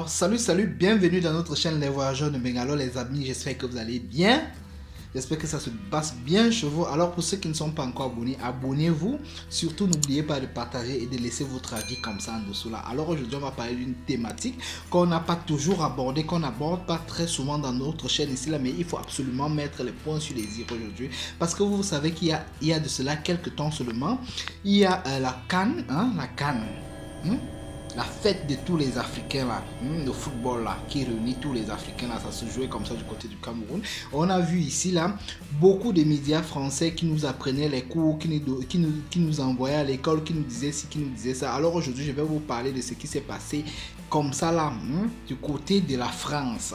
Alors, salut, bienvenue dans notre chaîne Les Voyageurs de Megalo, les amis. J'espère que vous allez bien. J'espère que ça se passe bien chez vous. Alors, pour ceux qui ne sont pas encore abonnés, abonnez-vous. Surtout, n'oubliez pas de partager et de laisser votre avis comme ça en dessous là. Alors, aujourd'hui, on va parler d'une thématique qu'on n'a pas toujours abordée, qu'on n'aborde pas très souvent dans notre chaîne ici là, mais il faut absolument mettre les points sur les i aujourd'hui. Parce que vous savez qu'il y a de cela quelques temps seulement, il y a la CAN, la CAN. La fête de tous les Africains là, le football là, qui réunit tous les Africains là, ça se jouait comme ça du côté du Cameroun. On a vu ici là, beaucoup de médias français qui nous apprenaient les cours, qui nous envoyaient à l'école, qui nous disaient ci, qui nous disaient ça. Alors aujourd'hui, je vais vous parler de ce qui s'est passé comme ça là, du côté de la France,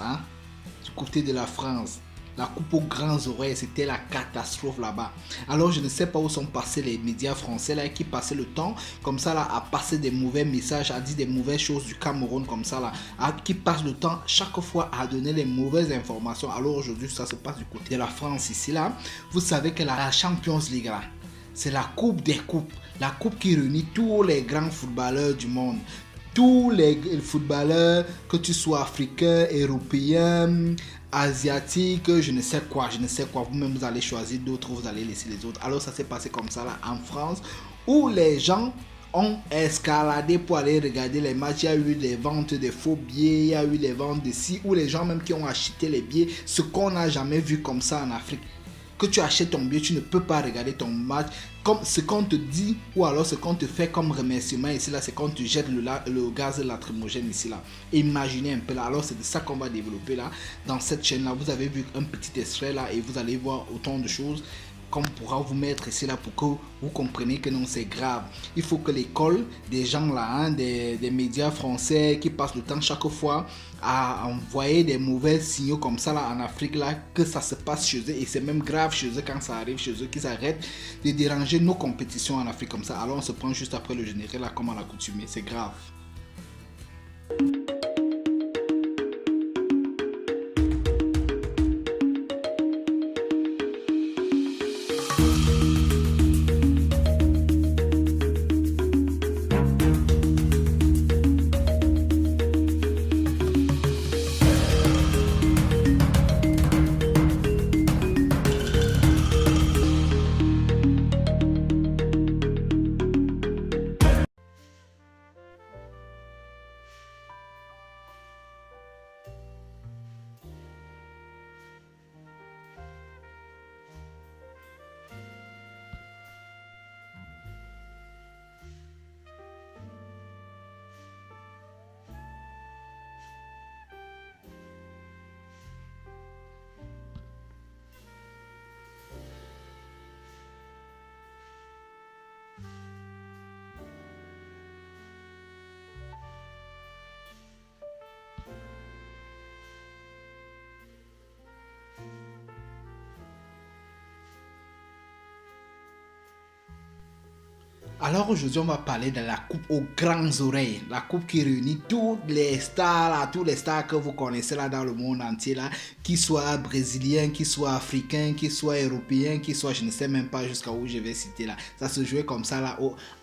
du côté de la France. La coupe aux grandes oreilles, c'était la catastrophe là-bas. Alors je ne sais pas où sont passés les médias français là qui passaient le temps comme ça là à passer des mauvais messages, à dire des mauvaises choses du Cameroun comme ça là, qui passent le temps chaque fois à donner les mauvaises informations. Alors aujourd'hui ça se passe du côté de la France ici là. Vous savez que la Champions League là, c'est la coupe des coupes, la coupe qui réunit tous les grands footballeurs du monde. Tous les footballeurs, que tu sois africain, européen, asiatique, je ne sais quoi, vous-même vous allez choisir d'autres, vous allez laisser les autres. Alors ça s'est passé comme ça là en France, où les gens ont escaladé pour aller regarder les matchs. Il y a eu les ventes de faux billets, il y a eu les ventes de ci, ou les gens même qui ont acheté les billets, ce qu'on n'a jamais vu comme ça en Afrique. Que tu achètes ton billet, tu ne peux pas regarder ton match. Comme ce qu'on te dit, ou alors ce qu'on te fait comme remerciement ici là, c'est quand tu jettes le gaz lacrymogène ici là. Imaginez un peu là. Alors c'est de ça qu'on va développer là dans cette chaîne là. Vous avez vu un petit extrait là et vous allez voir autant de choses qu'on pourra vous mettre ici là pour que vous compreniez que non, c'est grave. Il faut que l'école, des gens là, des médias français qui passent le temps chaque fois à envoyer des mauvais signaux comme ça là en Afrique là, que ça se passe chez eux, et c'est même grave chez eux quand ça arrive chez eux, qu'ils arrêtent de déranger nos compétitions en Afrique comme ça. Alors on se prend juste après le générique là comme à l'accoutumée, c'est grave. Alors aujourd'hui on va parler de la coupe aux grandes oreilles, la coupe qui réunit toutes les stars là, tous les stars que vous connaissez là dans le monde entier là, qu'ils soient brésiliens, qu'ils soient africains, qu'ils soient européens, qu'ils soient, je ne sais même pas jusqu'à où je vais citer là. Ça se jouait comme ça là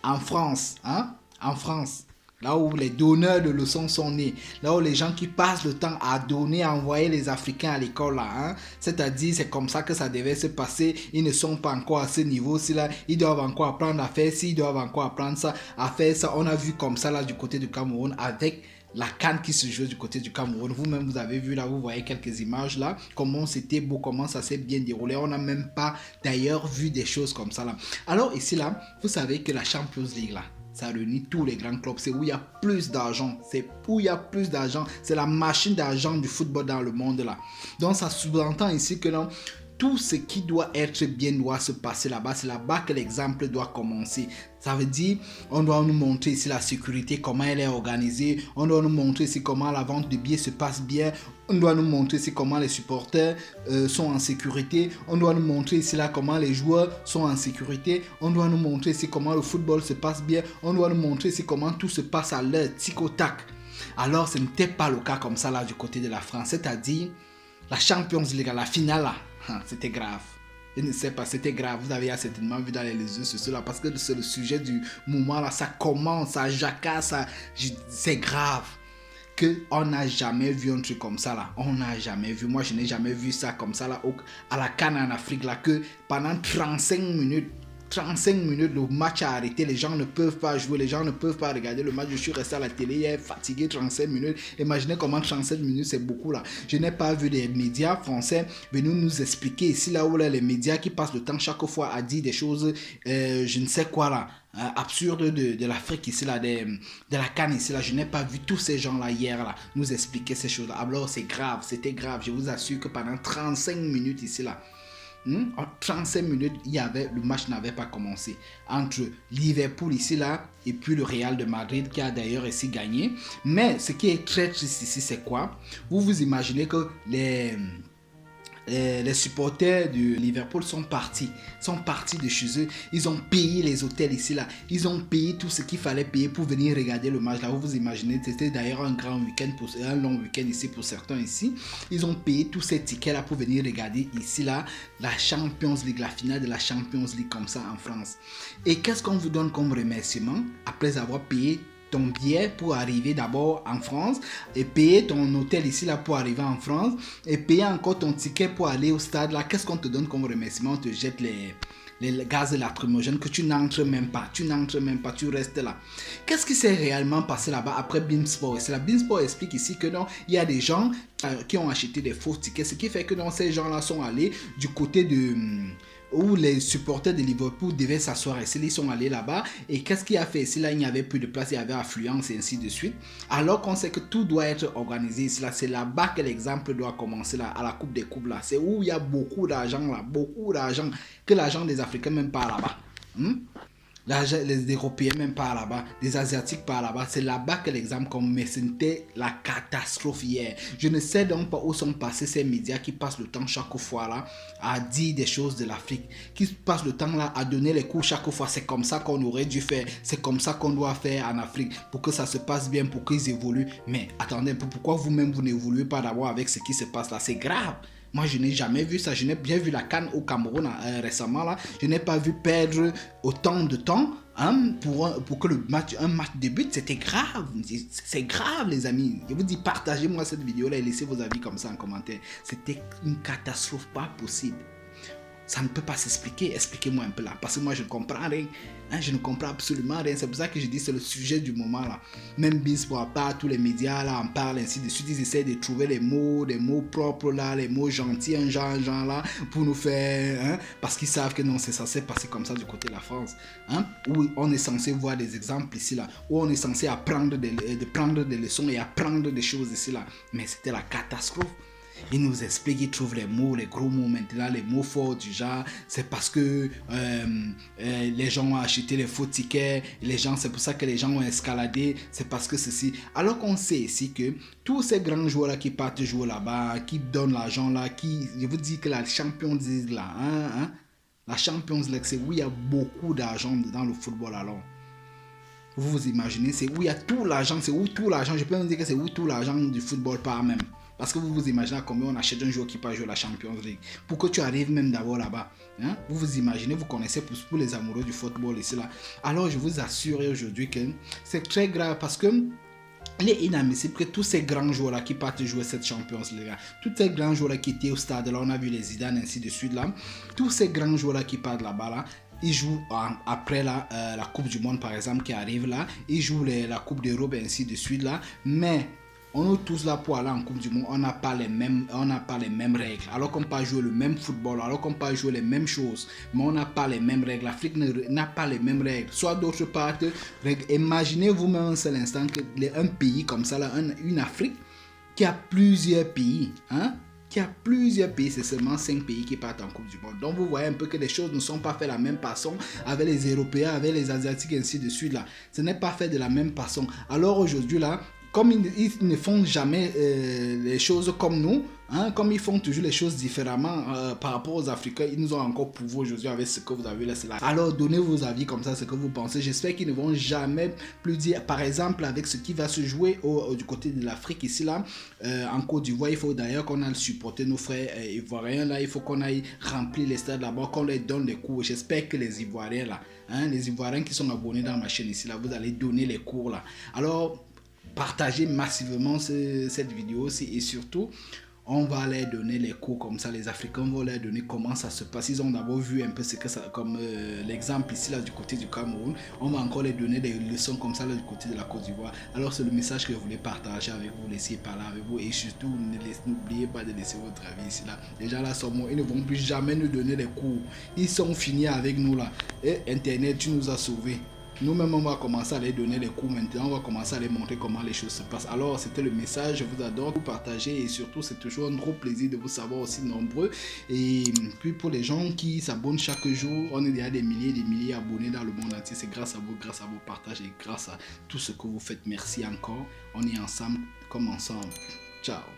en France, en France. Là où les donneurs de leçons sont nés, là où les gens qui passent le temps à donner, à envoyer les Africains à l'école là, c'est-à-dire c'est comme ça que ça devait se passer. Ils ne sont pas encore à ce niveau-ci là, ils doivent encore apprendre à faire ci, ils doivent encore apprendre ça, à faire ça. On a vu comme ça là du côté du Cameroun avec la CAN qui se joue du côté du Cameroun. Vous-même vous avez vu là, vous voyez quelques images là, comment c'était beau, comment ça s'est bien déroulé. On n'a même pas d'ailleurs vu des choses comme ça là. Alors ici là, vous savez que la Champions League là, ça réunit tous les grands clubs, c'est où il y a plus d'argent, c'est la machine d'argent du football dans le monde là. Donc ça sous-entend ici que non, tout ce qui doit être bien doit se passer là-bas. C'est là-bas que l'exemple doit commencer. Ça veut dire, on doit nous montrer ici la sécurité, comment elle est organisée. On doit nous montrer ici comment la vente de billets se passe bien. On doit nous montrer ici comment les supporters sont en sécurité. On doit nous montrer ici là comment les joueurs sont en sécurité. On doit nous montrer ici comment le football se passe bien. On doit nous montrer ici comment tout se passe à l'heure, tic au tac. Alors, ce n'était pas le cas comme ça là du côté de la France. C'est-à-dire, la Champions League, la finale là, c'était grave. Je ne sais pas, c'était grave. Vous avez certainement vu dans les réseaux sociaux là, parce que c'est le sujet du moment là, ça commence, ça jacasse, c'est grave. qu'on n'a jamais vu un truc comme ça là. On n'a jamais vu. Moi, je n'ai jamais vu ça comme ça là à la CAN en Afrique là, que pendant 35 minutes, le match a arrêté, les gens ne peuvent pas jouer, les gens ne peuvent pas regarder le match. Je suis resté à la télé hier, fatigué, 35 minutes. Imaginez comment 37 minutes, c'est beaucoup là. Je n'ai pas vu les médias français venir nous expliquer ici là où là, les médias qui passent le temps chaque fois à dire des choses, je ne sais quoi là, absurdes de l'Afrique ici là, de la CAN ici là. Je n'ai pas vu tous ces gens là hier là nous expliquer ces choses là. Alors c'est grave, c'était grave. Je vous assure que pendant 35 minutes ici là, en 35 minutes, le match n'avait pas commencé entre Liverpool ici là et puis le Real de Madrid qui a d'ailleurs ici gagné. Mais ce qui est très triste ici, c'est quoi? Vous imaginez que les supporters de Liverpool sont partis de chez eux. Ils ont payé les hôtels ici là, ils ont payé tout ce qu'il fallait payer pour venir regarder le match là. Vous imaginez, c'était d'ailleurs un grand week-end, un long week-end ici pour certains ici. Ils ont payé tous ces tickets là pour venir regarder ici là la Champions League, la finale de la Champions League comme ça en France. Et qu'est-ce qu'on vous donne comme remerciement après avoir payé ton billet pour arriver d'abord en France et payer ton hôtel ici là pour arriver en France et payer encore ton ticket pour aller au stade là? Qu'est-ce qu'on te donne comme remerciement? On te jette les gaz lacrymogènes que tu n'entres même pas, tu restes là. Qu'est-ce qui s'est réellement passé là-bas après Beansport? C'est la Beansport explique ici que non, il y a des gens qui ont acheté des faux tickets, ce qui fait que non, ces gens là sont allés du côté de où les supporters de Liverpool devaient s'asseoir ici, ils sont allés là-bas et qu'est-ce qui a fait ici là? Il n'y avait plus de place, il y avait affluence et ainsi de suite, alors qu'on sait que tout doit être organisé ici là. C'est là-bas que l'exemple doit commencer là, à la Coupe des Coupes là. C'est où il y a beaucoup d'argent là, que l'argent des Africains même pas là-bas. Les Européens même pas là-bas, les Asiatiques pas là-bas. C'est là-bas que l'exemple comme, mais c'était la catastrophe hier. Je ne sais donc pas où sont passés ces médias qui passent le temps chaque fois là à dire des choses de l'Afrique, qui passent le temps là à donner les cours chaque fois. C'est comme ça qu'on aurait dû faire, c'est comme ça qu'on doit faire en Afrique pour que ça se passe bien, pour qu'ils évoluent. Mais attendez, pourquoi vous-même vous n'évoluez pas d'abord avec ce qui se passe là? C'est grave. Moi, je n'ai jamais vu ça. Je n'ai bien vu la CAN au Cameroun récemment là. Je n'ai pas vu perdre autant de temps pour que un match débute. C'était grave. C'est grave, les amis. Je vous dis, partagez-moi cette vidéo là et laissez vos avis comme ça en commentaire. C'était une catastrophe pas possible. Ça ne peut pas s'expliquer. Expliquez-moi un peu là. Parce que moi, je ne comprends rien. Je ne comprends absolument rien. C'est pour ça que je dis c'est le sujet du moment là. Même Beansport, à part tous les médias là, en parlent ainsi de suite. Ils essaient de trouver des mots propres là, les mots gentils, un genre là, pour nous faire. Parce qu'ils savent que non, c'est censé passer comme ça du côté de la France. Où on est censé voir des exemples ici là. Où on est censé apprendre prendre des leçons et apprendre des choses ici là. Mais c'était la catastrophe. Il nous explique, il trouve les mots, les gros mots maintenant, les mots forts du genre, c'est parce que les gens ont acheté les faux tickets, c'est pour ça que les gens ont escaladé, c'est parce que ceci. Alors qu'on sait ici que tous ces grands joueurs là qui partent jouer là-bas, qui donnent l'argent là, je vous dis que la Champions League là, la Champions League, c'est où il y a beaucoup d'argent dans le football alors. Vous imaginez, c'est où il y a tout l'argent, je peux vous dire que c'est où tout l'argent du football part même. Parce que vous imaginez combien on achète un joueur qui peut jouer la Champions League. Pour que tu arrives même d'abord là-bas. Vous imaginez, vous connaissez pour les amoureux du football ici là. Alors je vous assure aujourd'hui que c'est très grave parce que il est inadmissible que tous ces grands joueurs là qui partent jouer cette Champions League, tous ces grands joueurs là qui étaient au stade là, on a vu les Zidane ainsi de suite là, tous ces grands joueurs là qui partent là-bas là, ils jouent après la Coupe du Monde par exemple qui arrive là, ils jouent la Coupe d'Europe ainsi de suite là, mais on est tous là pour aller en Coupe du Monde, on n'a pas les mêmes règles, alors qu'on peut jouer le même football, alors qu'on peut jouer les mêmes choses, mais on n'a pas les mêmes règles. L'Afrique n'a pas les mêmes règles. Soit d'autre part, imaginez vous-même un seul instant qu'un pays comme ça, là, une Afrique qui a plusieurs pays, c'est seulement 5 pays qui partent en Coupe du Monde. Donc vous voyez un peu que les choses ne sont pas faites de la même façon avec les Européens, avec les Asiatiques et ainsi de suite là. Ce n'est pas fait de la même façon. Alors aujourd'hui là, comme ils ne font jamais les choses comme nous, comme ils font toujours les choses différemment par rapport aux Africains, ils nous ont encore prouvé aujourd'hui avec ce que vous avez là. Alors donnez vos avis comme ça, ce que vous pensez. J'espère qu'ils ne vont jamais plus dire, par exemple avec ce qui va se jouer du côté de l'Afrique ici là, en Côte d'Ivoire, il faut d'ailleurs qu'on aille supporter nos frères ivoiriens là, il faut qu'on aille remplir les stades là-bas, qu'on leur donne les cours. J'espère que les Ivoiriens là, les Ivoiriens qui sont abonnés dans ma chaîne ici là, vous allez donner les cours là. Alors partagez massivement cette vidéo aussi et surtout on va leur donner les cours comme ça, les Africains vont leur donner comment ça se passe. Ils ont d'abord vu un peu ce que ça, comme l'exemple ici là du côté du Cameroun. On va encore leur donner des leçons comme ça là du côté de la Côte d'Ivoire. Alors c'est le message que je voulais partager avec vous, laisser parler avec vous et surtout n'oubliez pas de laisser votre avis ici là. Les gens là sont morts, ils ne vont plus jamais nous donner les cours. Ils sont finis avec nous là. Et Internet, tu nous as sauvés. Nous-mêmes, on va commencer à les donner les cours maintenant, on va commencer à les montrer comment les choses se passent. Alors, c'était le message, je vous adore, vous partagez et surtout, c'est toujours un gros plaisir de vous savoir aussi nombreux. Et puis, pour les gens qui s'abonnent chaque jour, on est déjà des milliers et des milliers d'abonnés dans le monde entier. C'est grâce à vous, grâce à vos partages et grâce à tout ce que vous faites. Merci encore. On est ensemble comme ensemble. Ciao.